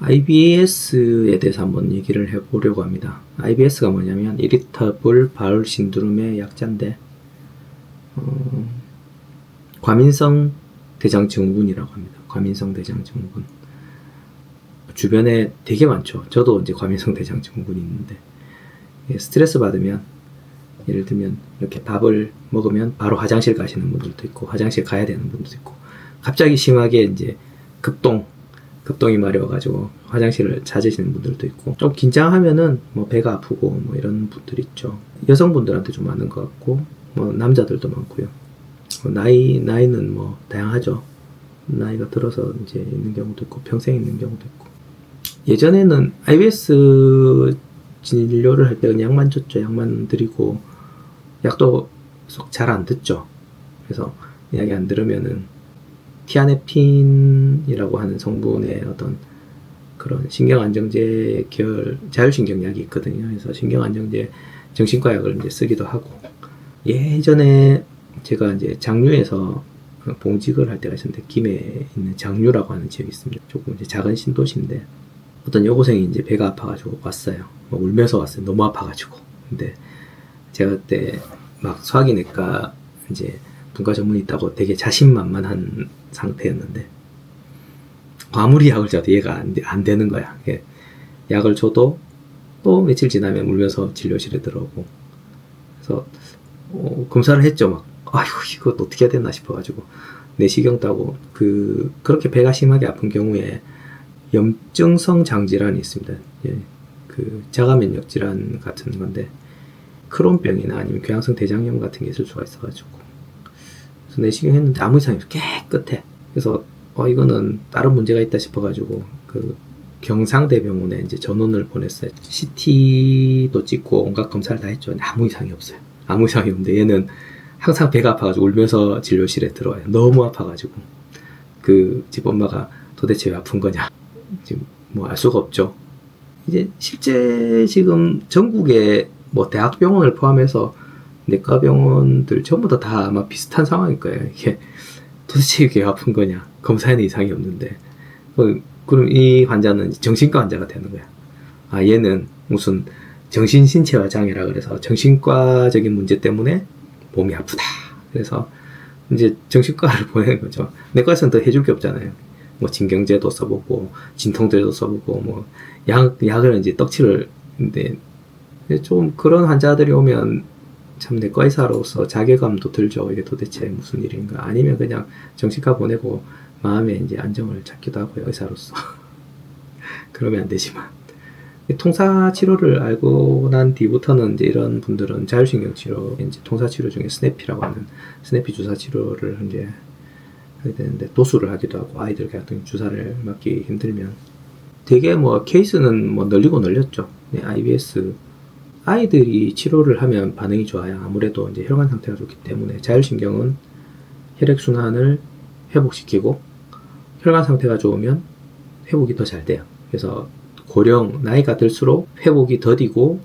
IBS에 대해서 한번 얘기를 해보려고 합니다. IBS가 뭐냐면 Irritable Bowel Syndrome의 약자인데 과민성 대장증후군이라고 합니다. 과민성 대장증후군. 주변에 되게 많죠. 저도 이제 과민성 대장증후군이 있는데 스트레스 받으면 예를 들면 이렇게 밥을 먹으면 바로 화장실 가시는 분들도 있고 화장실 가야 되는 분들도 있고 갑자기 심하게 이제 급동이 마려워가지고 화장실을 찾으시는 분들도 있고 좀 긴장하면은 뭐 배가 아프고 뭐 이런 분들 있죠. 여성분들한테 좀 많은 것 같고 뭐 남자들도 많고요. 나이는 뭐 다양하죠. 나이가 들어서 이제 있는 경우도 있고 평생 있는 경우도 있고. 예전에는 IBS 진료를 할 때 그냥 약만 줬죠. 약만 드리고 약도 속 잘 안 듣죠. 그래서 약이 안 들으면은 티아네핀이라고 하는 성분의 어떤 그런 신경안정제 계열 자율신경약이 있거든요. 그래서 신경안정제 정신과 약을 이제 쓰기도 하고 예전에 제가 이제 장류에서 봉직을 할 때가 있었는데 김해에 있는 장류라고 하는 지역이 있습니다. 조금 이제 작은 신도시인데 어떤 여고생이 이제 배가 아파가지고 왔어요. 울면서 왔어요. 너무 아파가지고. 근데 제가 그때 막 소화기내과 이제 분과 전문이 있다고 되게 자신만만한 상태였는데 아무리 약을 줘도 얘가 안 되는 거야. 약을 줘도 또 며칠 지나면 울면서 진료실에 들어오고 그래서 검사를 했죠. 막 아이고 이거 어떻게 해야 되나 싶어가지고 내시경 따고 그렇게 배가 심하게 아픈 경우에 염증성 장질환이 있습니다. 예, 그 자가면역 질환 같은 건데 크론병이나 아니면 궤양성 대장염 같은 게 있을 수가 있어가지고 그래서 내시경 했는데 아무 이상이 없어. 깨끗해. 그래서 이거는 다른 문제가 있다 싶어가지고 그 경상대병원에 이제 전원을 보냈어요. CT도 찍고 온갖 검사를 다 했죠. 아무 이상이 없어요. 아무 이상이 없는데 얘는 항상 배가 아파가지고 울면서 진료실에 들어와요. 너무 아파가지고 집 엄마가 도대체 왜 아픈 거냐 지금 뭐 알 수가 없죠. 이제 실제 지금 전국에 뭐 대학병원을 포함해서 내과 병원들 전부 다 아마 비슷한 상황일 거예요. 이게 도대체 이게 아픈 거냐? 검사에는 이상이 없는데 그럼 이 환자는 정신과 환자가 되는 거야. 얘는 무슨 정신신체화 장애라 그래서 정신과적인 문제 때문에 몸이 아프다. 그래서 이제 정신과를 보내는 거죠. 내과에서는 더 해줄 게 없잖아요. 뭐 진경제도 써보고 진통제도 써보고 뭐 약을 이제 떡칠을 근데 좀 그런 환자들이 오면 참 내과 의사로서 자괴감도 들죠. 이게 도대체 무슨 일인가. 아니면 그냥 정신과 보내고 마음에 이제 안정을 찾기도 하고요. 의사로서. 그러면 안 되지만. 통사 치료를 알고 난 뒤부터는 이제 이런 분들은 자율신경 치료, 이제 통사 치료 중에 스내피라고 하는 스내피 주사 치료를 이제 하게 되는데 도수를 하기도 하고 아이들 같은 주사를 맞기 힘들면 되게 뭐 케이스는 뭐 널리고 널렸죠. 네, IBS 아이들이 치료를 하면 반응이 좋아요. 아무래도 이제 혈관 상태가 좋기 때문에 자율신경은 혈액순환을 회복시키고 혈관 상태가 좋으면 회복이 더 잘 돼요. 그래서 고령 나이가 들수록 회복이 더디고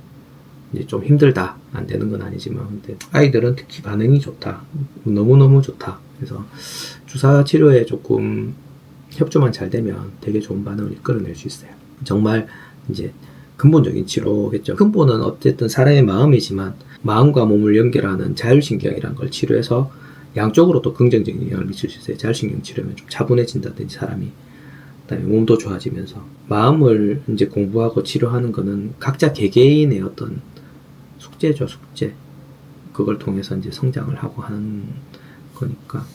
이제 좀 힘들다. 안 되는 건 아니지만 근데 아이들은 특히 반응이 좋다. 너무너무 좋다. 그래서 주사 치료에 조금 협조만 잘 되면 되게 좋은 반응을 이끌어낼 수 있어요. 정말 이제 근본적인 치료겠죠. 근본은 어쨌든 사람의 마음이지만 마음과 몸을 연결하는 자율신경이라는 걸 치료해서 양쪽으로 또 긍정적인 영향을 미칠 수 있어요. 자율신경 치료면 좀 차분해진다든지 사람이 그다음에 몸도 좋아지면서 마음을 이제 공부하고 치료하는 거는 각자 개개인의 어떤 숙제죠, 숙제. 그걸 통해서 이제 성장을 하고 하는 거니까.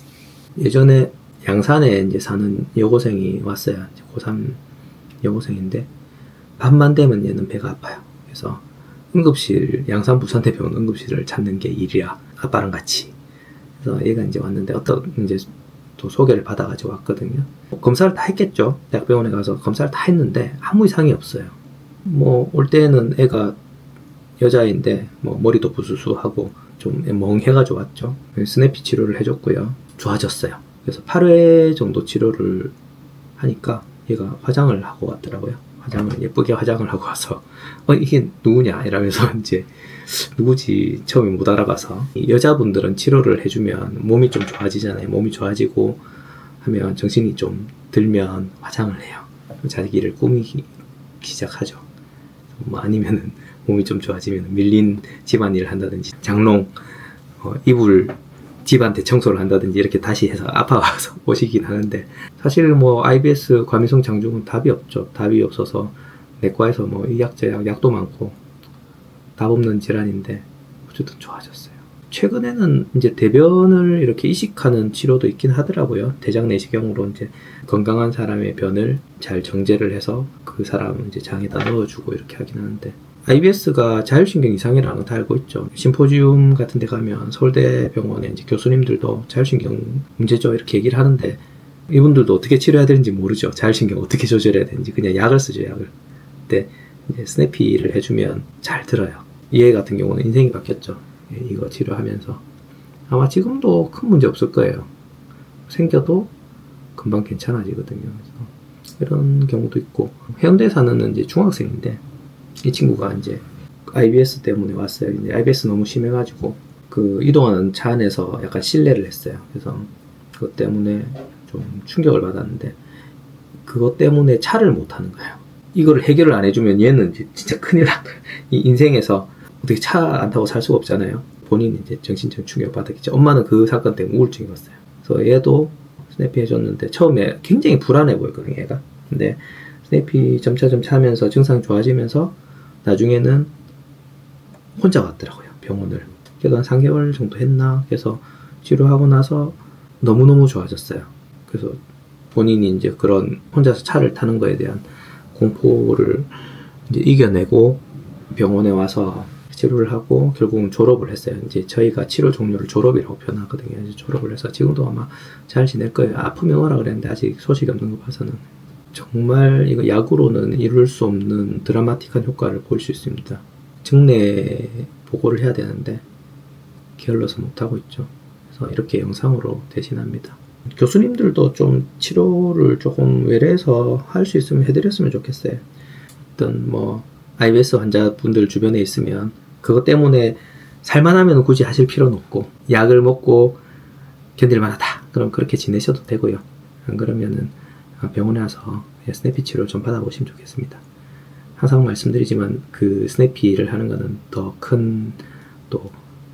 예전에 양산에 이제 사는 여고생이 왔어요. 고3 여고생인데 밤만 되면 얘는 배가 아파요. 그래서 응급실, 양산 부산대병원 응급실을 찾는 게 일이야. 아빠랑 같이. 그래서 얘가 이제 왔는데 이제 또 소개를 받아가지고 왔거든요. 검사를 다 했겠죠. 대학병원에 가서 검사를 다 했는데 아무 이상이 없어요. 뭐 올 때는 애가 여자인데 뭐 머리도 부스스하고 좀 멍해가지고 왔죠. 스내피 치료를 해줬고요. 좋아졌어요. 그래서 8회 정도 치료를 하니까 얘가 화장을 하고 왔더라고요. 예쁘게 화장을 하고 와서 이게 누구냐 이러면서 이제 누구지 처음에 못 알아봐서 여자분들은 치료를 해주면 몸이 좀 좋아지잖아요. 몸이 좋아지고 하면 정신이 좀 들면 화장을 해요. 자기를 꾸미기 시작하죠. 뭐 아니면은 몸이 좀 좋아지면 밀린 집안일을 한다든지 장롱 이불 집안 대청소를 한다든지 이렇게 다시 해서 아파서 오시긴 하는데, 사실 뭐 IBS 과민성 장중은 답이 없죠. 답이 없어서 내과에서 뭐 이약저약 약도 많고 답 없는 질환인데 어쨌든 좋아졌어요. 최근에는 이제 대변을 이렇게 이식하는 치료도 있긴 하더라고요. 대장 내시경으로 이제 건강한 사람의 변을 잘 정제를 해서 그 사람 이제 장에다 넣어주고 이렇게 하긴 하는데, IBS가 자율신경 이상이라는 거 다 알고 있죠. 심포지움 같은 데 가면 서울대 병원에 이제 교수님들도 자율신경 문제죠 이렇게 얘기를 하는데, 이분들도 어떻게 치료해야 되는지 모르죠. 자율신경 어떻게 조절해야 되는지. 그냥 약을 쓰죠, 약을. 근데 이제 스냅피를 해주면 잘 들어요. 얘 같은 경우는 인생이 바뀌었죠. 이거 치료하면서. 아마 지금도 큰 문제 없을 거예요. 생겨도 금방 괜찮아지거든요. 그래서 이런 경우도 있고, 해운대에 사는 이제 중학생인데, 이 친구가 이제 IBS 때문에 왔어요. 근데 IBS 너무 심해가지고 그 이동하는 차 안에서 약간 실례를 했어요. 그래서 그것 때문에 좀 충격을 받았는데, 그것 때문에 차를 못 하는 거예요. 이거를 해결을 안 해주면 얘는 이제 진짜 큰일 난 거예요. 이 인생에서 어떻게 차 안 타고 살 수가 없잖아요. 본인이 이제 정신적인 충격을 받았겠죠. 엄마는 그 사건 때문에 우울증이 왔어요. 그래서 얘도 스냅피 해줬는데 처음에 굉장히 불안해 보였거든요, 얘가. 근데 스냅피 점차 하면서 증상이 좋아지면서 나중에는 혼자 왔더라고요, 병원을. 그래도 한 3개월 정도 했나? 그래서 치료하고 나서 너무너무 좋아졌어요. 그래서 본인이 이제 그런 혼자서 차를 타는 거에 대한 공포를 이제 이겨내고 병원에 와서 치료를 하고 결국은 졸업을 했어요. 이제 저희가 치료 종류를 졸업이라고 표현하거든요. 이제 졸업을 해서 지금도 아마 잘 지낼 거예요. 아프면 오라 그랬는데 아직 소식이 없는 거 봐서는. 정말 이거 약으로는 이룰 수 없는 드라마틱한 효과를 볼 수 있습니다. 증례 보고를 해야 되는데 게을러서 못하고 있죠. 그래서 이렇게 영상으로 대신합니다. 교수님들도 좀 치료를 조금 외래에서 할 수 있으면 해드렸으면 좋겠어요. 어떤 뭐 IBS 환자분들 주변에 있으면 그것 때문에 살만하면 굳이 하실 필요는 없고, 약을 먹고 견딜만하다 그럼 그렇게 지내셔도 되고요. 안 그러면은 병원에 와서 스냅피 치료 좀 받아보시면 좋겠습니다. 항상 말씀드리지만 그 스냅피를 하는 거는 더 큰 또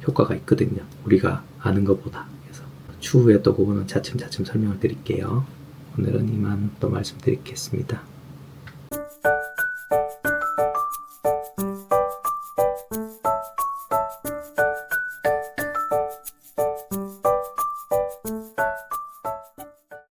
효과가 있거든요, 우리가 아는 것보다. 그래서 추후에 또 그거는 차츰 설명을 드릴게요. 오늘은 이만 또 말씀드리겠습니다.